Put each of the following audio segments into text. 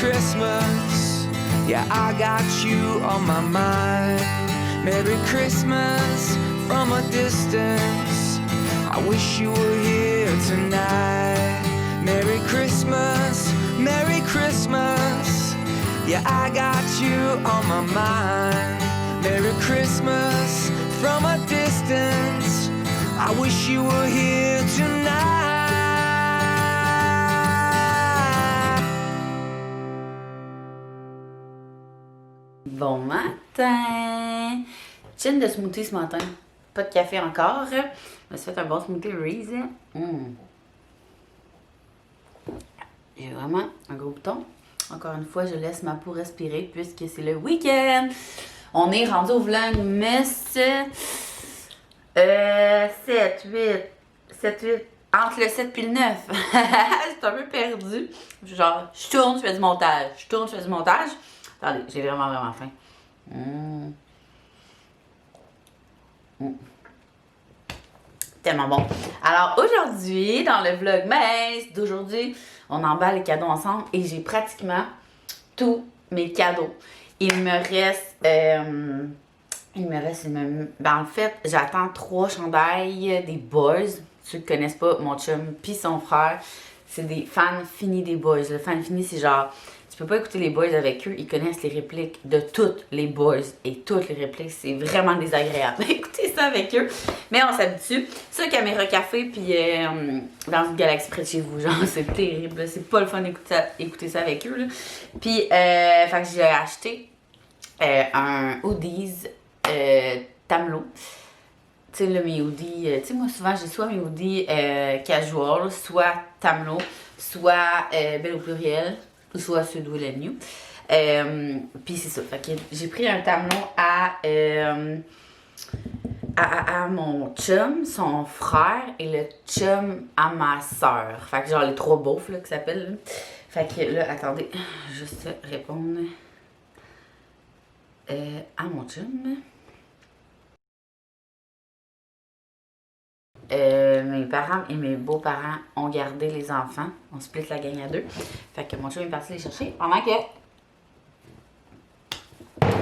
Christmas. Yeah, I got you on my mind. Merry Christmas from a distance. I wish you were here tonight. Merry Christmas, Merry Christmas. Yeah, I got you on my mind. Merry Christmas from a distance. I wish you were here tonight. Bon matin! Chin de smoothie ce matin. Pas de café encore. Je me suis fait un bon smoothie Reese. J'ai vraiment un gros bouton. Encore une fois, je laisse ma peau respirer puisque c'est le week-end. On est rendu au vlogmas 7, 8. Entre le 7 et le 9. C'est un peu perdu. Genre, je tourne, je fais du montage. Je tourne, je fais du montage. Attendez, j'ai vraiment faim. Tellement bon. Alors aujourd'hui, dans le vlogmas d'aujourd'hui, on emballe les cadeaux ensemble et j'ai pratiquement tous mes cadeaux. Il me reste, ben en fait, j'attends 3 chandails des Boys. Ceux qui connaissent pas, mon chum pis son frère, c'est des fans finis des Boys. Le fan fini, c'est genre, tu peux pas écouter les Boys avec eux, ils connaissent les répliques de toutes les Boys et toutes les répliques, c'est vraiment désagréable. Écoutez ça avec eux, mais on s'habitue. Ça, caméra café, puis dans une galaxie près de chez vous, genre, c'est terrible, c'est pas le fun d'écouter ça avec eux, là. Puis, fait que j'ai acheté un hoodies Tamlo. Tu sais, là, mes hoodies, tu sais, moi, souvent, j'ai soit mes hoodies casual, soit Tamlo, soit Belle au pluriel, ou soit ceux d'Où la New. Puis c'est ça. Fait que j'ai pris un Tamlo à mon chum, son frère, et le chum à ma soeur. Fait que genre les 3 beaufs, là, qui s'appellent. Fait que là, attendez, juste répondre à mon chum. Mes parents et mes beaux-parents ont gardé les enfants. On split la gang à 2. Fait que mon chum est parti les chercher. Pendant que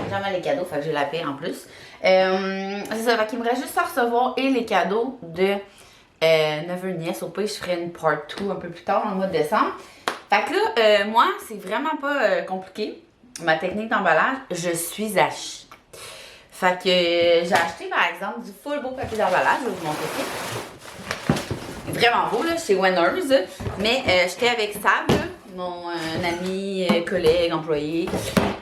jamais les cadeaux, fait que j'ai la paix en plus. C'est ça, fait qu'il me reste juste à recevoir et les cadeaux de neveu nièce. Au pire, je ferai une part 2 un peu plus tard, dans le mois de décembre. Fait que là, moi, c'est vraiment pas compliqué. Ma technique d'emballage, je suis à chier. Fait que j'ai acheté par exemple du full beau papier d'emballage, je vais vous montrer ça. Vraiment beau là, chez Winners. Mais j'étais avec Sab, là, mon ami, collègue, employé.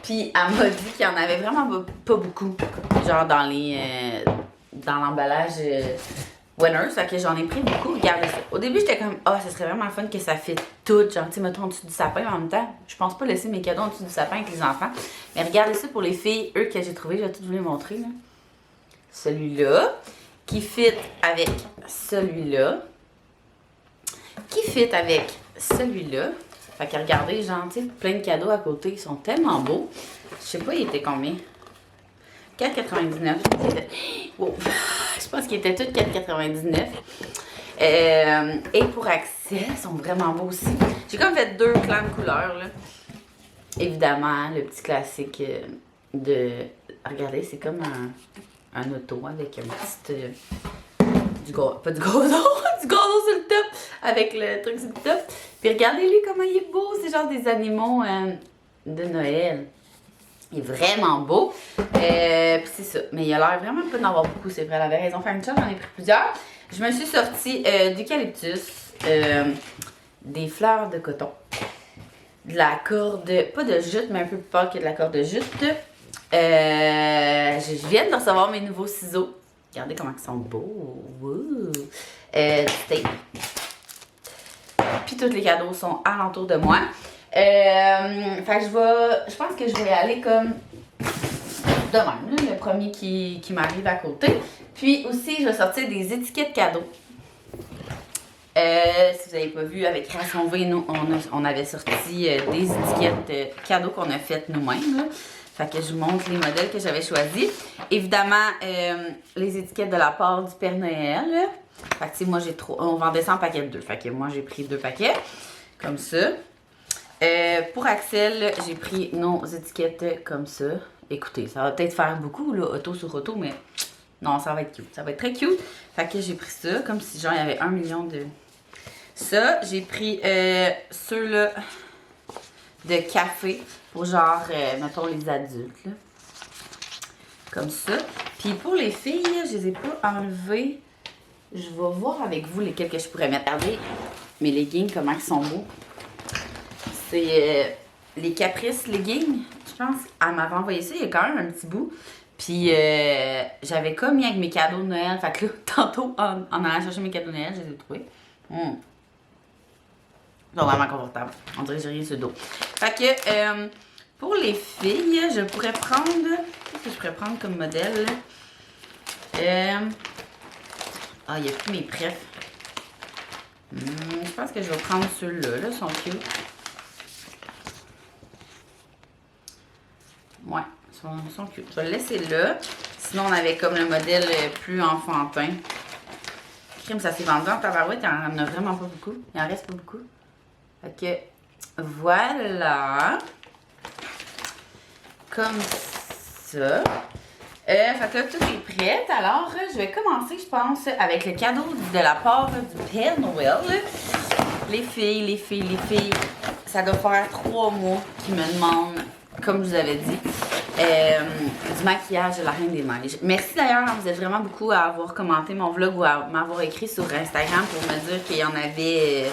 Puis elle m'a dit qu'il y en avait vraiment pas beaucoup. Genre dans l'emballage Winners. Fait que j'en ai pris beaucoup. Regardez ça. Au début j'étais comme, ça serait vraiment fun que ça fit tout. Genre, tu sais, mettons en dessous du sapin. En même temps, je pense pas laisser mes cadeaux en dessous du sapin avec les enfants. Mais regardez ça pour les filles, eux que j'ai trouvé. Je vais tout vous les montrer. Là. Celui-là, qui fit avec celui-là. Qui fit avec celui-là. Fait que regardez, genre, tu sais, plein de cadeaux à côté. Ils sont tellement beaux. Je sais pas, il était combien? 4,99. Wow. Je pense qu'ils étaient tous 4,99. Et pour accès, ils sont vraiment beaux aussi. J'ai comme fait 2 clans de couleurs, là. Évidemment, le petit classique de... Regardez, c'est comme un auto avec un petit... pas du gazon, du gazon sur le top, avec le truc sur le top. Puis regardez-lui comment il est beau, c'est genre des animaux de Noël. Il est vraiment beau. Puis c'est ça. Mais il a l'air vraiment pas d'en avoir beaucoup, c'est vrai. Elle avait raison. Furniture, j'en ai pris plusieurs. Je me suis sortie d'eucalyptus, des fleurs de coton, de la corde, pas de jute, mais un peu plus pâle que de la corde de jute. Je viens de recevoir mes nouveaux ciseaux. Regardez comment ils sont beaux. Du tape. Puis tous les cadeaux sont alentour de moi. Fait que je pense que je vais aller comme de même, là, le premier qui m'arrive à côté. Puis aussi, je vais sortir des étiquettes cadeaux. Si vous n'avez pas vu, avec Ration V, nous, on avait sorti des étiquettes cadeaux qu'on a faites nous-mêmes. Fait que je vous montre les modèles que j'avais choisis. Évidemment, les étiquettes de la part du Père Noël. Fait que, tu sais, moi, on vendait ça en paquet de 2. Fait que moi, j'ai pris 2 paquets. Comme ça. Pour Axel, j'ai pris nos étiquettes comme ça. Écoutez, ça va peut-être faire beaucoup, là, auto sur auto, mais non, ça va être cute. Ça va être très cute. Fait que j'ai pris ça, comme si genre il y avait 1 million de... Ça, j'ai pris ceux-là de café pour genre, mettons, les adultes, là. Comme ça. Puis pour les filles, je les ai pas enlevés. Je vais voir avec vous lesquels que je pourrais mettre. Regardez mes leggings, comment ils sont beaux. C'est les Caprice leggings. Je pense qu'elle m'avait envoyé ça il y a quand même un petit bout. Puis j'avais comme mis avec mes cadeaux de Noël. Fait que là, tantôt, en allant chercher mes cadeaux de Noël, je les ai trouvés. Ils sont vraiment confortables. On dirait que j'ai rien sur le dos. Fait que pour les filles, je pourrais prendre... Qu'est-ce que je pourrais prendre comme modèle? Ah, il n'y a plus mes prefs. Je pense que je vais prendre ceux-là. Là, ils sont cute. Ouais, ils sont cute. Je vais le laisser là. Sinon, on avait comme le modèle plus enfantin. Crime, ça s'est vendu en tabarouette. Il n'y en a vraiment pas beaucoup. Il en reste pas beaucoup. Fait que, voilà. Comme ça. Fait que là, tout est prêt. Alors, je vais commencer, je pense, avec le cadeau de la part du Père Noël. Les filles, ça doit faire 3 mois qu'ils me demandent, comme je vous avais dit, du maquillage de la Reine des Neiges. Merci d'ailleurs, vous êtes vraiment beaucoup à avoir commenté mon vlog ou à m'avoir écrit sur Instagram pour me dire qu'il y en avait,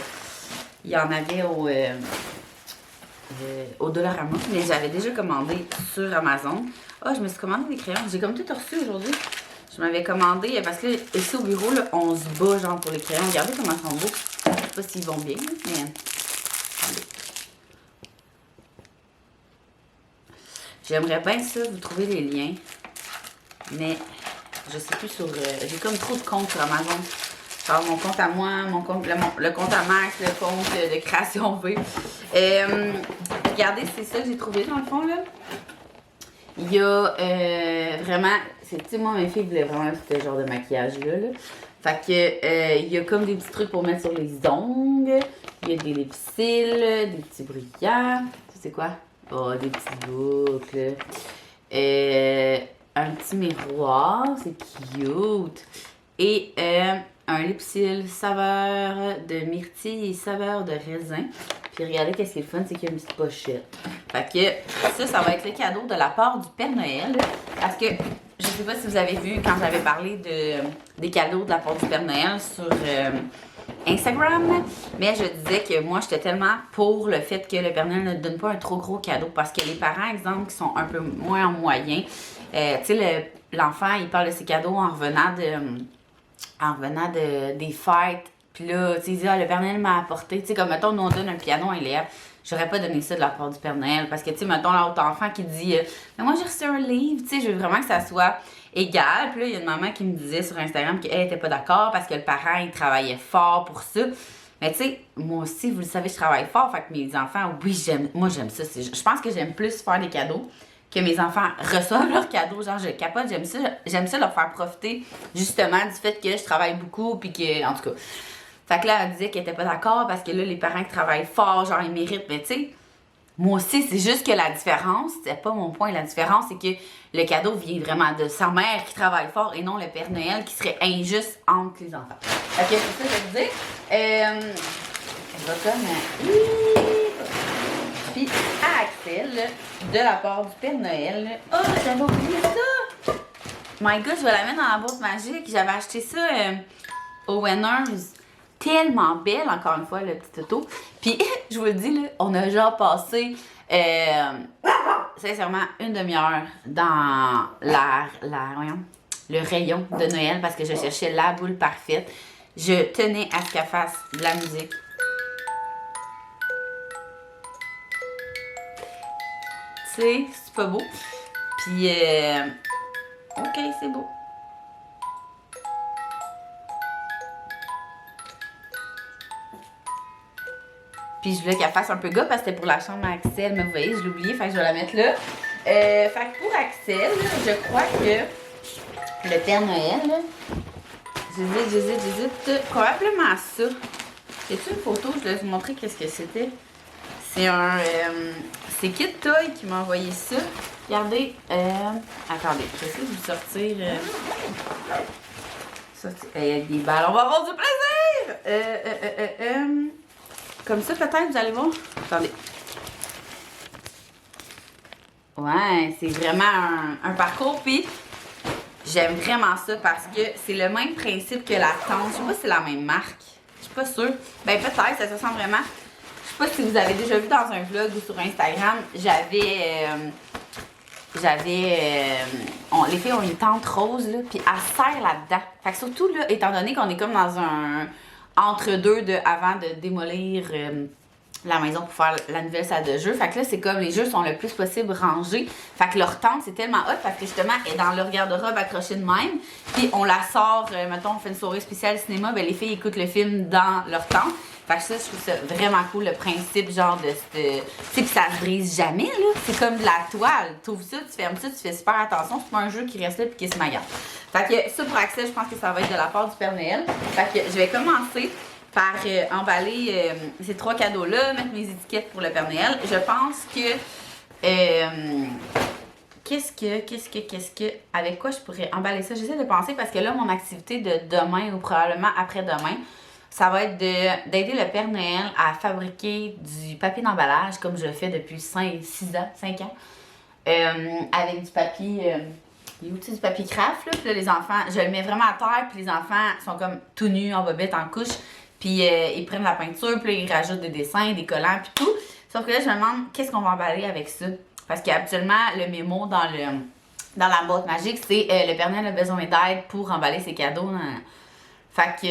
au Dollarama, mais j'avais déjà commandé sur Amazon. Ah, je me suis commandé des crayons. J'ai comme tout reçu aujourd'hui. Je m'avais commandé, parce que ici au bureau, là, on se bat genre pour les crayons. Regardez comment ils sont beaux. Je sais pas s'ils vont bien, mais... Attendez. J'aimerais bien ça, vous trouver les liens. Mais je sais plus sur... j'ai comme trop de comptes sur Amazon. Genre mon compte à moi, mon compte, le compte à Max, le compte de création V. Regardez, c'est ça que j'ai trouvé dans le fond, là. Il y a vraiment... Tu sais, moi, mes filles voulaient vraiment ce genre de maquillage-là. Là. Fait que, il y a comme des petits trucs pour mettre sur les ongles. Il y a des lipsils, des petits brillants. Ça, c'est quoi? Oh, des petites boucles. Un petit miroir, c'est cute. Et un lipsil saveur de myrtille et saveur de raisin. Puis regardez qu'est-ce qui est le fun, c'est qu'il y a une petite pochette. Fait que ça va être le cadeau de la part du Père Noël. Parce que je sais pas si vous avez vu quand j'avais parlé des cadeaux de la part du Père Noël sur Instagram. Mais je disais que moi, j'étais tellement pour le fait que le Père Noël ne donne pas un trop gros cadeau. Parce que les parents, exemple, qui sont un peu moins en moyen, tu sais, l'enfant, il parle de ses cadeaux en revenant des fêtes. Puis là, tu sais, il dit, le Père Noël m'a apporté. Tu sais, comme, mettons, nous, on donne un piano à un élève. J'aurais pas donné ça de la part du Père Noël. Parce que, tu sais, mettons, l'autre enfant qui dit, mais moi, j'ai reçu un livre. Tu sais, je veux vraiment que ça soit égal. Puis là, il y a une maman qui me disait sur Instagram qu'elle était pas d'accord parce que le parent, il travaillait fort pour ça. Mais tu sais, moi aussi, vous le savez, je travaille fort. Fait que mes enfants, oui, j'aime ça. Je pense que j'aime plus faire des cadeaux que mes enfants reçoivent leurs cadeaux. Genre, je capote, j'aime ça leur faire profiter, justement, du fait que je travaille beaucoup, puis que, en tout cas. Fait que là, elle disait qu'elle était pas d'accord parce que là, les parents qui travaillent fort, genre, ils méritent. Mais tu sais, moi aussi, c'est juste que la différence, c'est pas mon point, la différence, c'est que le cadeau vient vraiment de sa mère qui travaille fort et non le Père Noël qui serait injuste entre les enfants. Ok, c'est ça que je veux dire. Je vais comme... Puis à Axel, de la part du Père Noël. Oh, j'avais oublié ça! My God, je vais la mettre dans la boîte magique. J'avais acheté ça au Winners. Tellement belle, encore une fois, le petit auto. Puis, je vous le dis, là, on a genre passé, sincèrement, une demi-heure dans le rayon de Noël parce que je cherchais la boule parfaite. Je tenais à ce qu'elle fasse de la musique. Tu sais, c'est pas beau. Puis, ok, c'est beau. Puis je voulais qu'elle fasse un peu gars parce que c'était pour la chambre à Axel. Mais vous voyez, je l'ai oublié, fait que je vais la mettre là. Fait que pour Axel, je crois que le Père Noël, là, j'hésite. Probablement ça. C'est une photo, je vais vous montrer qu'est-ce que c'était. C'est un... c'est Kit Toy qui m'a envoyé ça. Regardez. Attendez, j'essaie de vous sortir... avec des balles. On va avoir du plaisir! Comme ça, peut-être, vous allez voir. Attendez. Ouais, c'est vraiment un parcours. Puis, j'aime vraiment ça parce que c'est le même principe que la tente. Je sais pas si c'est la même marque. Je suis pas sûre. Ben, peut-être, ça se ressemble vraiment. Je sais pas si vous avez déjà vu dans un vlog ou sur Instagram, les filles ont une tente rose, là, puis elle serre là-dedans. Fait que surtout, là, étant donné qu'on est comme dans un entre-deux avant de démolir la maison pour faire la nouvelle salle de jeu. Fait que là, c'est comme les jeux sont le plus possible rangés. Fait que leur tente, c'est tellement hot parce que justement, elle est dans leur garde-robe accrochée de même. Puis on la sort, mettons, on fait une soirée spéciale cinéma, ben les filles écoutent le film dans leur tente. Fait que ça, je trouve ça vraiment cool, le principe, genre de tu sais, que ça se brise jamais, là. C'est comme de la toile. Tu ouvres ça, tu fermes ça, tu fais super attention. C'est pas un jeu qui reste là puis qui se magagne. Fait que ça, pour Axel, je pense que ça va être de la part du Père Noël. Fait que je vais commencer par emballer ces 3 cadeaux-là, mettre mes étiquettes pour le Père Noël. Je pense que... qu'est-ce que... Avec quoi je pourrais emballer ça? J'essaie de penser parce que là, mon activité de demain ou probablement après-demain, ça va être d'aider le Père Noël à fabriquer du papier d'emballage comme je le fais depuis 5 ans. Avec du papier... du papier craft, là. Puis là, les enfants... Je le mets vraiment à terre, puis les enfants sont comme tout nus, en bobette, en couche. Puis ils prennent la peinture, puis là, ils rajoutent des dessins, des collants, puis tout. Sauf que là, je me demande qu'est-ce qu'on va emballer avec ça. Parce qu'habituellement, le mémo dans la boîte magique, c'est le Père Noël a besoin d'aide pour emballer ses cadeaux. Fait que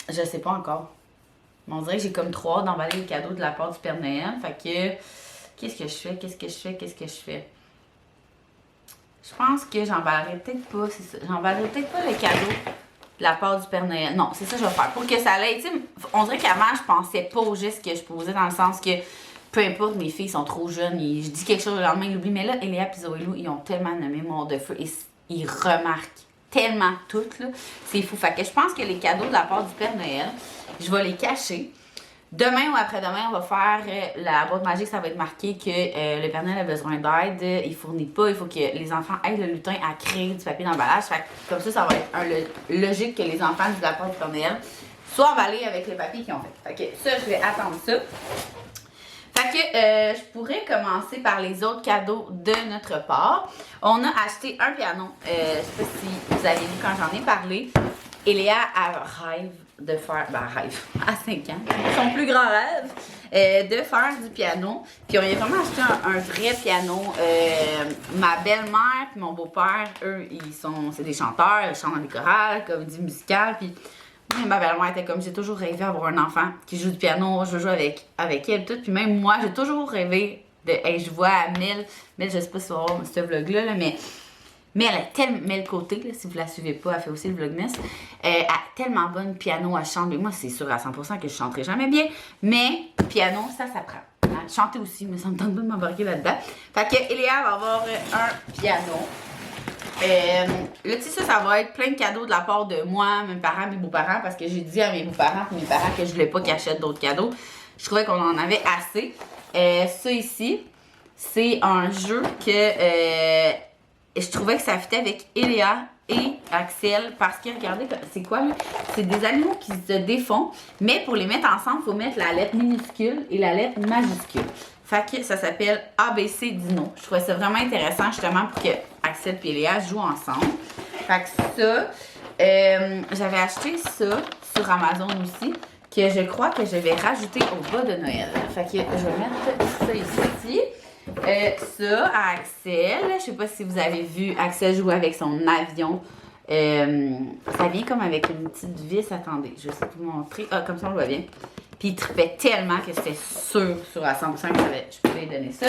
je sais pas encore. On dirait que j'ai comme 3 heures d'emballer les cadeaux de la part du Père Noël. Fait que qu'est-ce que je fais? Je pense que j'emballerai peut-être pas, c'est ça. J'emballerai peut-être pas le cadeau de la part du Père Noël. Non, c'est ça que je vais faire. Pour que ça aille, tu sais, on dirait qu'avant, je pensais pas aux gestes que je posais dans le sens que peu importe, mes filles sont trop jeunes, je dis quelque chose le lendemain, ils l'oublient. Mais là, Eléa et Zoélou, ils ont tellement de mémoire de feu et ils remarquent tellement tout, là. C'est fou. Fait que je pense que les cadeaux de la part du Père Noël, je vais les cacher. Demain ou après-demain, on va faire la boîte magique, ça va être marqué que le Père Noël a besoin d'aide, il fournit pas, il faut que les enfants aident le lutin à créer du papier d'emballage. Fait que comme ça va être logique que les enfants de la part du Père Noël soient emballés avec le papier qu'ils ont fait. Fait que ça, je vais attendre ça. Fait que je pourrais commencer par les autres cadeaux de notre part. On a acheté un piano. Je sais pas si vous avez vu quand j'en ai parlé. Eléa rêve de faire, rêve à 5 ans, son plus grand rêve, de faire du piano. Puis on y a vraiment acheté un vrai piano. Ma belle-mère puis mon beau-père, eux, c'est des chanteurs, ils chantent dans des chorales, comédie musicale. Puis ma belle-mère était comme, j'ai toujours rêvé d'avoir un enfant qui joue du piano, je veux jouer avec elle, tout. Puis même moi, j'ai toujours rêvé de, je vois Mel, je sais pas si vous allez voir ce vlog-là, là, mais elle a tellement, Mel Côté, là, si vous la suivez pas, elle fait aussi le Vlogmas. Elle a tellement bon piano à chanter. Moi, c'est sûr à 100% que je chanterai jamais bien. Mais piano, ça s'apprend. Hein? Chanter aussi, mais ça me tente pas de m'embarquer là-dedans. Fait que Eléa va avoir un piano. Là, tu sais, ça va être plein de cadeaux de la part de moi, mes parents, mes beaux-parents, parce que j'ai dit à mes beaux-parents et mes parents que je voulais pas qu'ils achètent d'autres cadeaux. Je trouvais qu'on en avait assez. Ça ici, c'est un jeu que... je trouvais que ça fitait avec Eléa et Axel parce que, regardez, c'est quoi là? C'est des animaux qui se défont, mais pour les mettre ensemble, il faut mettre la lettre minuscule et la lettre majuscule. Fait que ça s'appelle ABC Dino. Je trouvais ça vraiment intéressant justement pour que Axel et Eléa jouent ensemble. Fait que ça, j'avais acheté ça sur Amazon aussi, que je crois que je vais rajouter au bas de Noël. Fait que je vais mettre ça ici. Ça, à Axel, je sais pas si vous avez vu Axel jouer avec son avion. Ça vient comme avec une petite vis. Attendez, je vais essayer de vous montrer. Ah, comme ça, on le voit bien. Puis il trippait tellement que c'était sûr à 100% que je pouvais lui donner ça.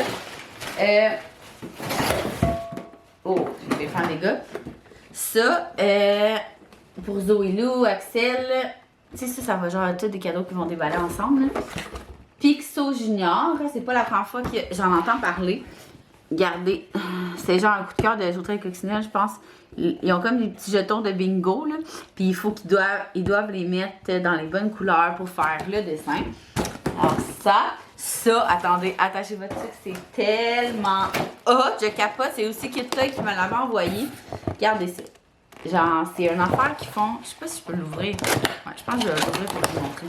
Oh, je vais faire des gars. Ça, pour Zoélou, Axel, tu sais, ça va genre tous des cadeaux qui vont déballer ensemble, là. Pixo Junior, c'est pas la première fois que j'en entends parler. Regardez, c'est genre un coup de cœur de Sauterelle et Coccinelle, je pense. Ils ont comme des petits jetons de bingo, là. Puis il faut qu'ils doivent les mettre dans les bonnes couleurs pour faire le dessin. Alors ça Ça, attendez, attachez votre truc, c'est tellement hot, je capote. C'est aussi KitToy qui me l'avait envoyé. Regardez ça. Genre, c'est une affaire qu'ils font. Je sais pas si je peux l'ouvrir. Ouais, je pense que je vais l'ouvrir pour vous montrer.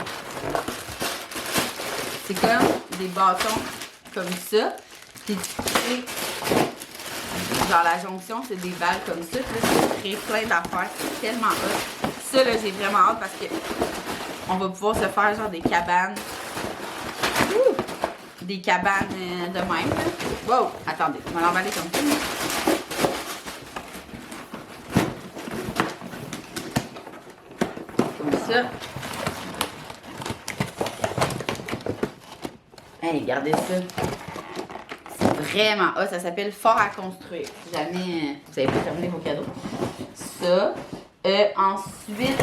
C'est comme des bâtons comme ça. Puis tu crées, genre la jonction, c'est des balles comme ça. Puis là, tu crées plein d'affaires. C'est tellement hot. Ça, là, j'ai vraiment hâte parce que on va pouvoir se faire genre des cabanes. Ouh! Des cabanes de même. Là. Wow! Attendez, on va l'emballer comme ça. Comme ça. Hey, regardez ça. C'est vraiment hot. Ça s'appelle Fort à construire. Si jamais vous n'avez pas terminé vos cadeaux. Ça. Ensuite,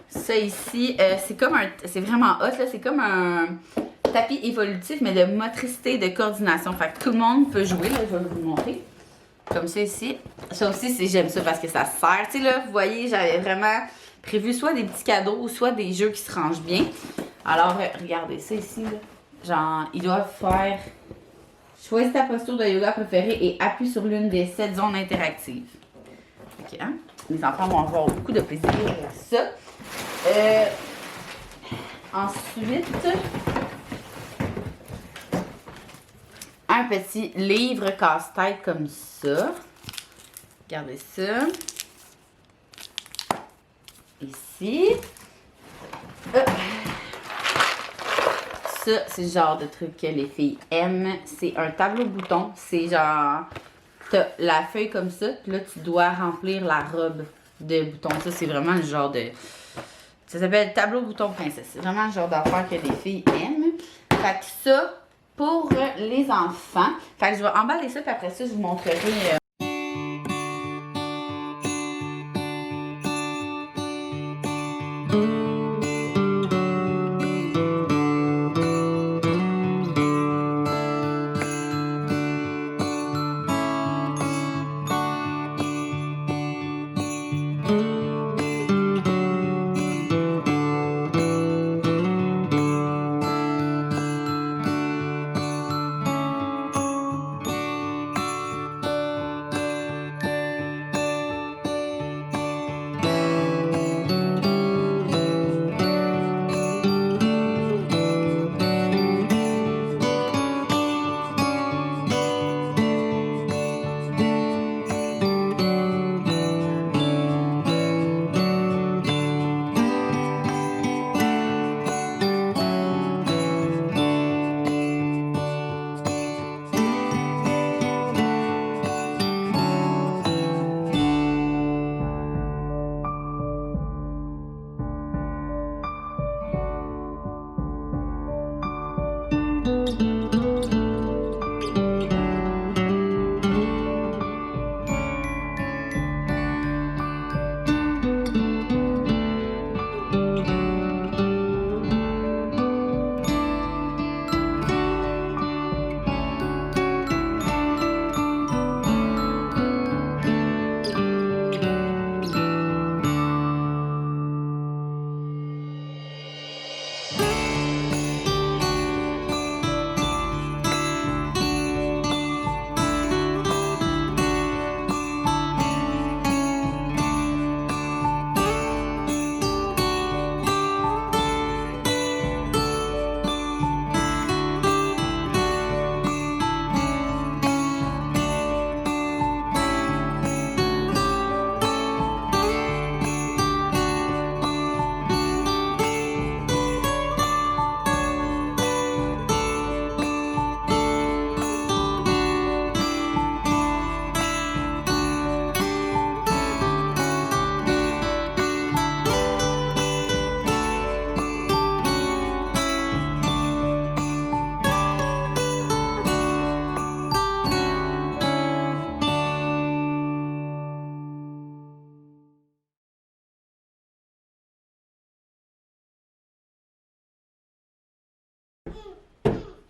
ça ici, c'est comme un. C'est vraiment hot, là. C'est comme un tapis évolutif, mais de motricité et de coordination. Fait que tout le monde peut jouer, là. Je vais vous montrer. Comme ça ici. Ça aussi, j'aime ça parce que ça sert. Tu sais, là, vous voyez, j'avais vraiment prévu soit des petits cadeaux, soit des jeux qui se rangent bien. Alors, regardez ça ici, là. Genre, ils doivent faire. Choisis ta posture de yoga préférée et appuie sur l'une des 7 zones interactives. Ok, hein? Les enfants vont avoir beaucoup de plaisir avec ça. Ensuite, un petit livre casse-tête comme ça. Regardez ça. Ici. Ça, c'est le genre de truc que les filles aiment. C'est un tableau bouton. C'est genre, t'as la feuille comme ça, puis là, tu dois remplir la robe de boutons. Ça, c'est vraiment le genre de... Ça s'appelle tableau bouton princesse. C'est vraiment le genre d'affaire que les filles aiment. Fait que ça, pour les enfants. Fait que je vais emballer ça, puis après ça, je vous montrerai...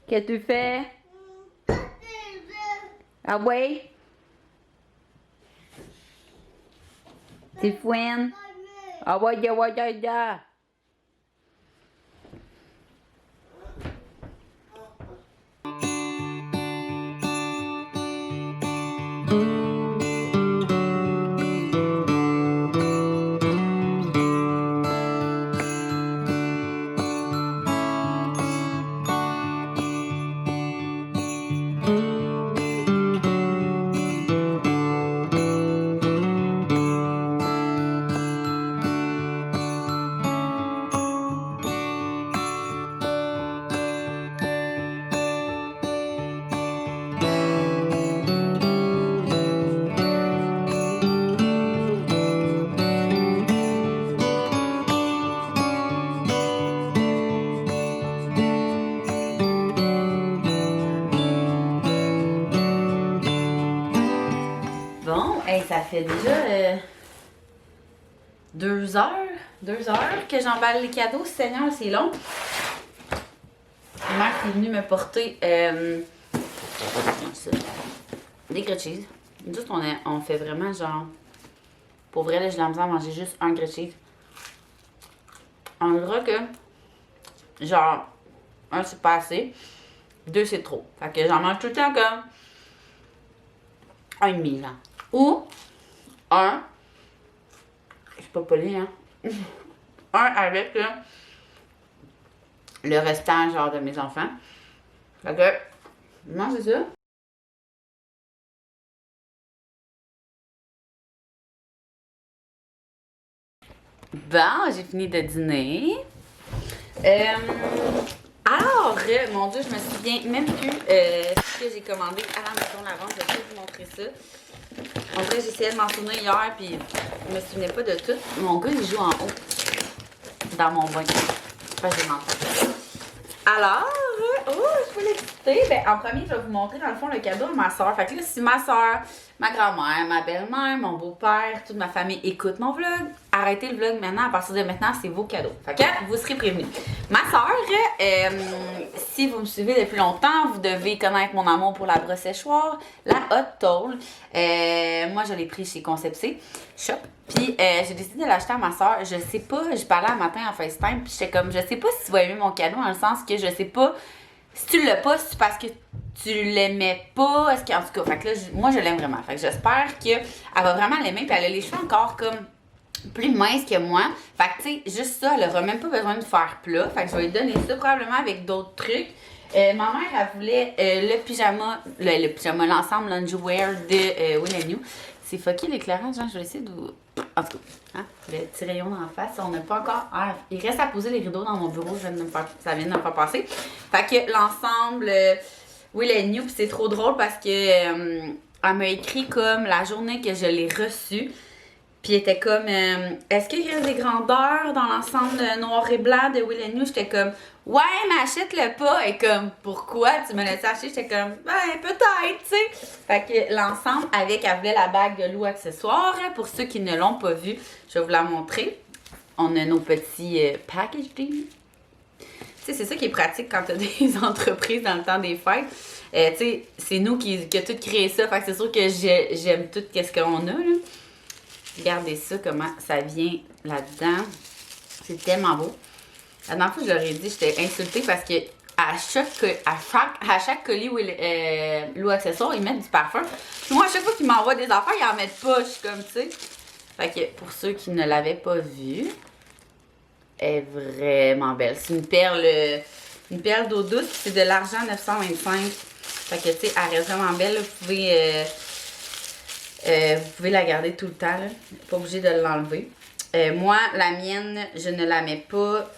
Qu'est-ce que tu fais? Ah ouais? Tu fouines? Ah ouais, ya, ouais, ya, ya. fait déjà 2 heures. 2 heures que j'emballe les cadeaux. Seigneur, c'est long. Ma mère est venue me porter des grilled cheese. Juste, on fait vraiment genre... Pour vrai, là, j'ai la misère à manger juste un grilled cheese. On dirait que, genre, un, c'est pas assez. 2, c'est trop. Fait que j'en mange tout le temps comme un et demi, là. Ou un, je suis pas polie, hein. Un avec le restant, genre, de mes enfants. Fait que, moi, c'est ça. Bon, j'ai fini de dîner. Alors, mon Dieu, je me souviens même plus ce que j'ai commandé à la maison la vente. Je vais vous montrer ça. En vrai, j'essayais de m'en souvenir hier, puis je me souvenais pas de tout. Mon gars, il joue en haut, dans mon bain. Enfin, j'ai menti. Alors, je peux l'exciter. Ben, en premier, je vais vous montrer, dans le fond, le cadeau à ma soeur. Fait que là, si ma soeur, ma grand-mère, ma belle-mère, mon beau-père, toute ma famille écoute mon vlog, arrêtez le vlog maintenant. À partir de maintenant, c'est vos cadeaux. Fait que vous serez prévenus. Ma soeur, si vous me suivez depuis longtemps, vous devez connaître mon amour pour la brosse séchoir, la Hot Tool. Moi, je l'ai pris chez Concepcé Shop. Puis, j'ai décidé de l'acheter à ma soeur. Je sais pas, je parlais un matin en FaceTime, puis j'étais comme, je sais pas si tu vas aimer mon cadeau, dans le sens que je sais pas si tu l'as pas, c'est parce que tu l'aimais pas. Est-ce qu'en tout cas, fait que là, moi, je l'aime vraiment. Fait que j'espère qu'elle va vraiment l'aimer, puis elle a les cheveux encore comme plus minces que moi. Fait que, tu sais, juste ça, elle aura même pas besoin de faire plat. Fait que je vais lui donner ça probablement avec d'autres trucs. Ma mère, elle voulait le pyjama, l'ensemble loungewear de Will & New. C'est fucké l'éclairage, hein? Je vais essayer de vous... En tout cas, hein? Le petit rayon d'en face, on n'a pas encore... Ah, il reste à poser les rideaux dans mon bureau, ça vient de me faire passer. Fait que l'ensemble Will & New, puis c'est trop drôle parce que elle m'a écrit comme la journée que je l'ai reçu. Puis elle était comme, est-ce qu'il y a des grandeurs dans l'ensemble noir et blanc de Will & New? J'étais comme, ouais, mais achète-le pas. Et comme, pourquoi tu me l'as acheté? J'étais comme, ben, peut-être, tu sais. Fait que l'ensemble, avec, elle voulait la bague de Lou Accessoires. Pour ceux qui ne l'ont pas vue, je vais vous la montrer. On a nos petits package deals. Tu sais, c'est ça qui est pratique quand tu as des entreprises dans le temps des fêtes. Tu sais, c'est nous qui a tout créé ça. Fait que c'est sûr que j'aime tout ce qu'on a, là. Regardez ça, comment ça vient là-dedans. C'est tellement beau. La dernière fois, je leur ai dit, j'étais insultée parce que à chaque colis Lou Accessoires, ils mettent du parfum. Puis moi, à chaque fois qu'ils m'envoient des affaires, ils en mettent pas. Je suis comme, tu sais. Fait que pour ceux qui ne l'avaient pas vue, elle est vraiment belle. C'est une perle d'eau douce. C'est de l'argent 925. Fait que, tu sais, elle reste vraiment belle. Là. Vous pouvez la garder tout le temps, là. Pas obligé de l'enlever. Moi, la mienne, je ne la mets pas.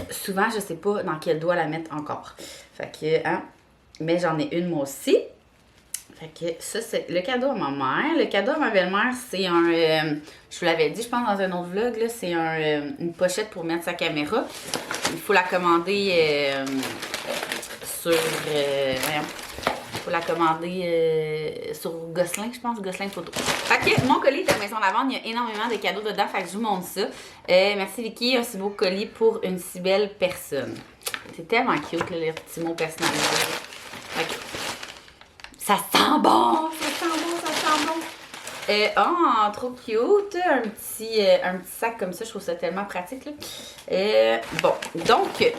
Souvent, je sais pas dans quel doigt la mettre encore. Fait que, hein. Mais j'en ai une moi aussi. Fait que ça, c'est le cadeau à ma mère. Le cadeau à ma belle-mère, c'est un... je vous l'avais dit, je pense, dans un autre vlog, là. C'est une pochette pour mettre sa caméra. Il faut la commander sur... voyons. Il faut la commander sur Gosselin, je pense, Gosselin Photo. Fait que mon colis de Maison Lavande, il y a énormément de cadeaux dedans, fait que je vous montre ça. Merci Vicky, un si beau colis pour une si belle personne. C'est tellement cute, là, les petits mots personnalisés. Fait que ça sent bon, ça sent bon, ça sent bon. Oh, trop cute, un petit sac comme ça, je trouve ça tellement pratique, là. Bon, donc,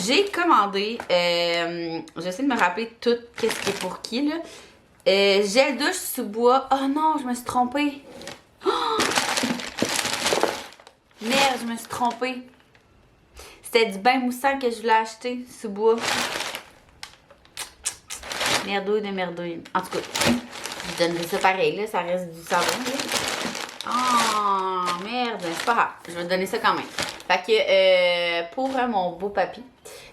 j'ai commandé, j'essaie de me rappeler tout qu'est-ce qui est pour qui, là. Gel douche sous bois. Oh non, je me suis trompée. Oh! Merde, je me suis trompée. C'était du bain moussant que je voulais acheter sous bois. Merdouille de merdouille. En tout cas, je donnerai ça pareil, là. Ça reste du savon, là. Oh, merde. C'est pas grave. Je vais donner ça quand même. Fait que, pour mon beau papy,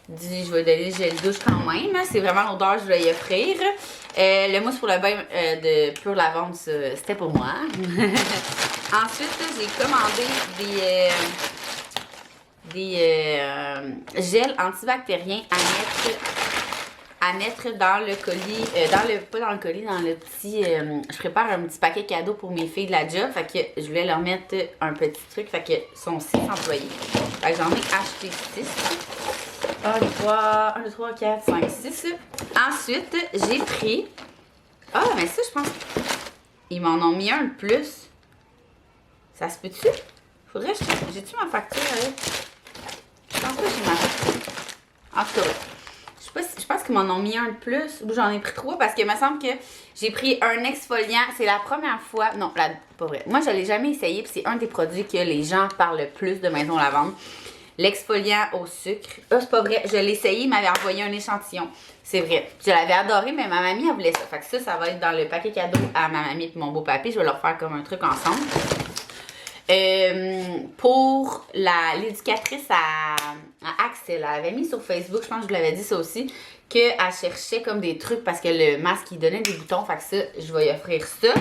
je vais donner le gel douche quand même. C'est vraiment l'odeur que je voulais y offrir. Le mousse pour le bain de Pure Lavande, c'était pour moi. Ensuite, j'ai commandé des gels antibactériens à mettre dans le colis, pas dans le colis, dans le petit, je prépare un petit paquet cadeau pour mes filles de la job, fait que je voulais leur mettre un petit truc, fait que sont 6 employés. Fait que j'en ai acheté 6. 1, 2, 3, 4, 5, 6. Ensuite, j'ai pris, mais ça, je pense, ils m'en ont mis un de plus. Ça se peut-tu? Faudrait que j'ai-tu ma facture avec? Je pense pas que j'ai ma facture. En tout cas, je pense qu'ils m'en ont mis un de plus. Ou j'en ai pris 3 parce qu'il me semble que j'ai pris un exfoliant. C'est la première fois. Non, pas vrai. Moi, je l'ai jamais essayé. Puis c'est un des produits que les gens parlent le plus de Maison Lavande. L'exfoliant au sucre. C'est pas vrai. Je l'ai essayé. Il m'avait envoyé un échantillon. C'est vrai. Je l'avais adoré, mais ma mamie, elle voulait ça. Fait que ça va être dans le paquet cadeau à ma mamie et mon beau-papy. Je vais leur faire comme un truc ensemble. Pour l'éducatrice à Axel, elle avait mis sur Facebook, je pense que je vous l'avais dit ça aussi, qu'elle cherchait comme des trucs parce que le masque il donnait des boutons, fait que ça, je vais lui offrir ça.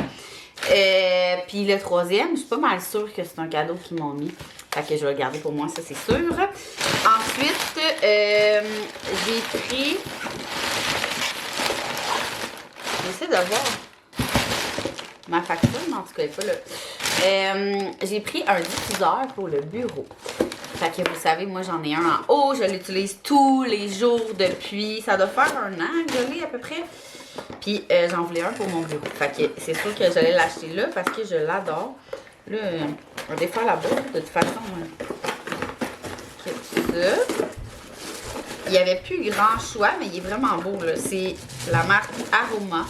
Puis le troisième, je suis pas mal sûre que c'est un cadeau qu'ils m'ont mis. Fait que je vais le garder pour moi, ça c'est sûr. Ensuite, j'ai pris. J'essaie de voir ma facture, mais en tout cas, elle est pas là. J'ai pris un diffuseur pour le bureau. Fait que vous savez, moi j'en ai un en haut, je l'utilise tous les jours depuis, ça doit faire 1 an que je l'ai à peu près. Puis j'en voulais un pour mon bureau. Fait que c'est sûr que j'allais l'acheter là parce que je l'adore. Là, on va défaire la boîte de toute façon. Ça. Il n'y avait plus grand choix, mais il est vraiment beau. C'est la marque Aroma.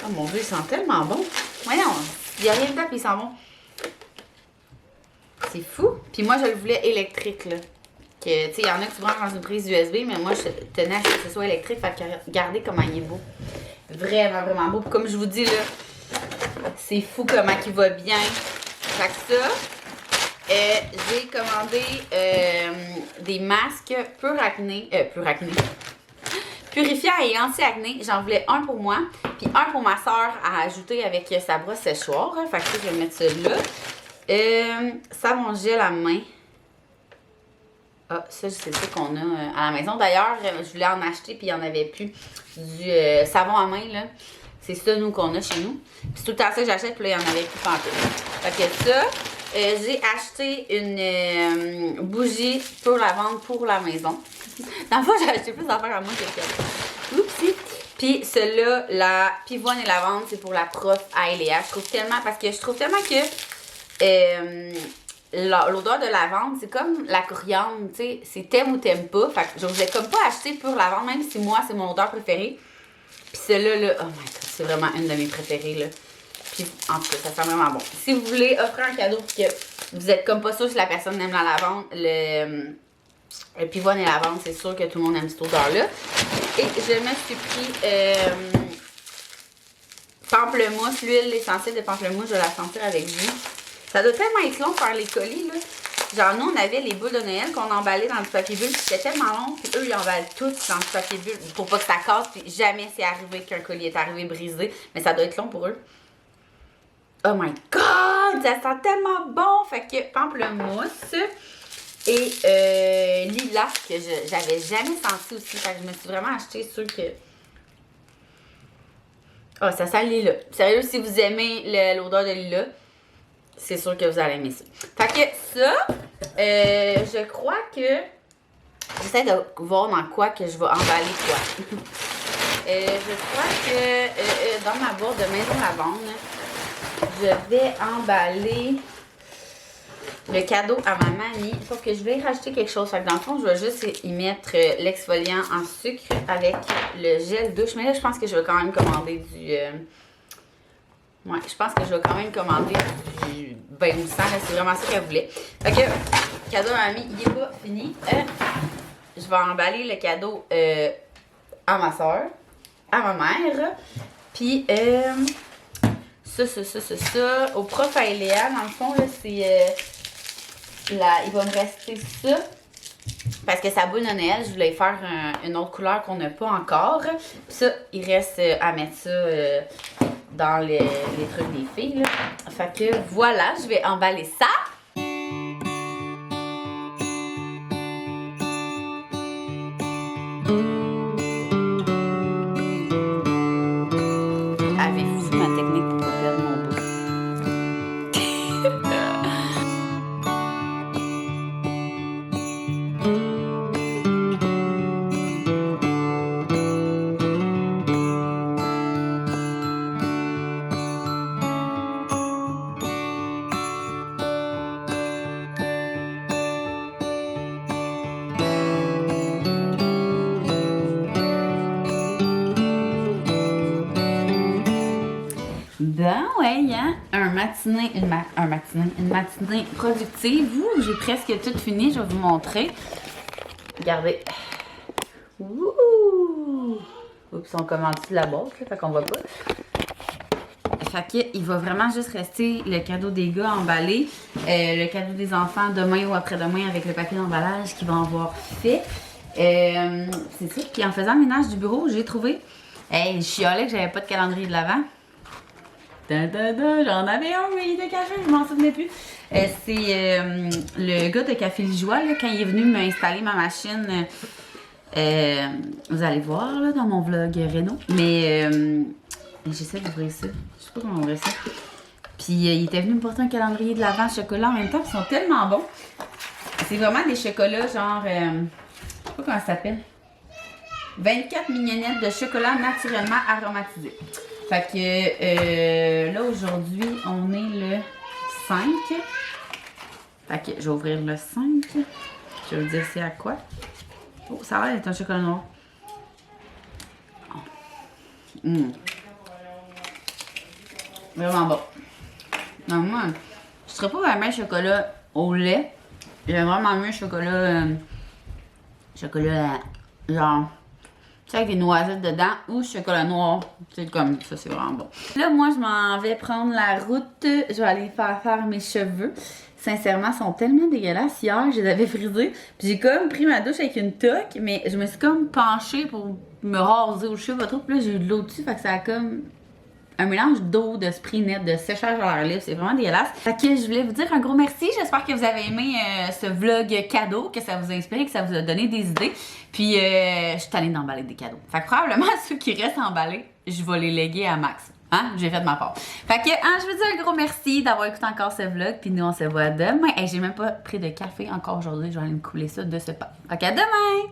Oh mon Dieu, il sent tellement bon. Voyons, il n'y a rien dedans puis il sent bon. C'est fou. Puis moi, je le voulais électrique, là. Tu sais, il y en a qui branchent dans une prise USB, mais moi, je tenais à ce que ce soit électrique. Fait que regardez comment il est beau. Vraiment, vraiment beau. Puis comme je vous dis, là, c'est fou comment il va bien. Fait que ça, j'ai commandé des masques pur acné. Purifiant et anti-acné, j'en voulais un pour moi, puis un pour ma soeur à ajouter avec sa brosse séchoir. Fait que je vais mettre celui-là. Savon gel à main. Ah, ça, c'est ça qu'on a à la maison. D'ailleurs, je voulais en acheter, puis il n'y en avait plus. Du savon à main, là. C'est ça, nous, qu'on a chez nous. Puis c'est tout le temps ça que j'achète, puis là, il n'y en avait plus pantoute. Fait que ça, j'ai acheté une bougie pour la vendre pour la maison. Dans le fond, j'ai acheté plus d'affaires à moi que ça. Oupsie! Puis celle-là, la pivoine et lavande, c'est pour la prof à Eléa. Je trouve tellement que l'odeur de lavande, c'est comme la coriandre, tu sais, c'est t'aimes ou t'aimes pas. Fait que je vous ai comme pas acheté pur lavande, même si moi, c'est mon odeur préférée. Puis celle-là, là, oh my god, c'est vraiment une de mes préférées, là. Puis en tout cas, ça sent vraiment bon. Si vous voulez offrir un cadeau et que vous êtes comme pas sûr si la personne aime la lavande, le pivoine et lavande, c'est sûr que tout le monde aime cette odeur-là. Et je me suis pris pamplemousse, l'huile essentielle de pamplemousse, je vais la sentir avec vous. Ça doit tellement être long faire les colis, là. Genre, nous, on avait les boules de Noël qu'on emballait dans du papier bulle, puis c'était tellement long, puis eux, ils emballent tout dans du papier bulle pour pas que ça casse, puis jamais c'est arrivé qu'un colis est arrivé brisé, mais ça doit être long pour eux. Oh my god! Ça sent tellement bon! Fait que pamplemousse et lilas que j'avais jamais senti aussi. Fait que je me suis vraiment acheté ceux que... Oh, ça sent le lilas. Sérieux, si vous aimez l'odeur de lilas, c'est sûr que vous allez aimer ça. Fait que ça, je crois que... J'essaie de voir dans quoi que je vais emballer quoi. Je crois que dans ma boîte de Maison Lavande, je vais emballer le cadeau à ma mamie. Sauf que je vais y rajouter quelque chose. Fait que dans le fond, je vais juste y mettre l'exfoliant en sucre avec le gel douche. Mais là, je pense que je vais quand même commander du... Ouais, je pense que je vais quand même commander du bain moussant. C'est vraiment ça qu'elle voulait. Fait que, cadeau à ma mamie, il n'est pas fini. Je vais emballer le cadeau à ma soeur, à ma mère. Puis, ça. Au prof à Eléa, dans le fond, là, c'est... il va me rester ça. Parce que sa boule de Noël, je voulais faire une autre couleur qu'on n'a pas encore. Puis ça, il reste à mettre ça dans les trucs des filles, là. Fait que voilà, je vais emballer ça. Avez-vous vu ma technique pour pas perdre mon bout? Ben ouais, hein? Une matinée productive. Ouh, j'ai presque tout fini, je vais vous montrer. Regardez. Ouh! Oups, on commence la boîte, là, fait qu'on voit pas. Fait que, il va vraiment juste rester le cadeau des gars emballé, le cadeau des enfants demain ou après-demain avec le papier d'emballage qu'ils vont avoir fait. C'est ça. Puis en faisant le ménage du bureau, j'ai trouvé. Hey, je chialais que j'avais pas de calendrier de l'Avent. J'en avais un, mais il était caché, je m'en souvenais plus. C'est le gars de Café Lijoie, là, quand il est venu m'installer ma machine. Vous allez voir là, dans mon vlog Renault. Mais j'essaie d'ouvrir ça. Je sais pas comment ouvrir ça. Puis il était venu me porter un calendrier de l'Avent chocolat en même temps. Ils sont tellement bons. C'est vraiment des chocolats genre. Je sais pas comment ça s'appelle. 24 mignonnettes de chocolat naturellement aromatisé. Fait que là aujourd'hui, on est le 5. Fait que je vais ouvrir le 5. Je vais vous dire c'est à quoi. Oh, ça a l'air d'être un chocolat noir. Oh. Vraiment bon. Non, moi, je serais pas vraiment chocolat au lait. J'aime vraiment mieux chocolat. Chocolat genre. Tu sais, avec des noisettes dedans ou chocolat noir. C'est comme ça, c'est vraiment bon. Là, moi, je m'en vais prendre la route. Je vais aller faire mes cheveux. Sincèrement, ils sont tellement dégueulasses. Hier, je les avais frisés. Puis j'ai comme pris ma douche avec une toque, mais je me suis comme penchée pour me raser aux cheveux. Pas trop. Puis là, j'ai eu de l'eau dessus. Fait que ça a comme un mélange d'eau, de spray net, de séchage à l'air libre. C'est vraiment dégueulasse. Fait que je voulais vous dire un gros merci. J'espère que vous avez aimé ce vlog cadeau, que ça vous a inspiré, que ça vous a donné des idées. Puis je suis allée d'emballer des cadeaux. Fait que probablement ceux qui restent emballés, je vais les léguer à Max. Hein? J'ai fait de ma part. Fait que je vous dis un gros merci d'avoir écouté encore ce vlog. Puis nous, on se voit demain. Hey, j'ai même pas pris de café encore aujourd'hui. Je vais aller me couler ça de ce pas. Fait que à demain!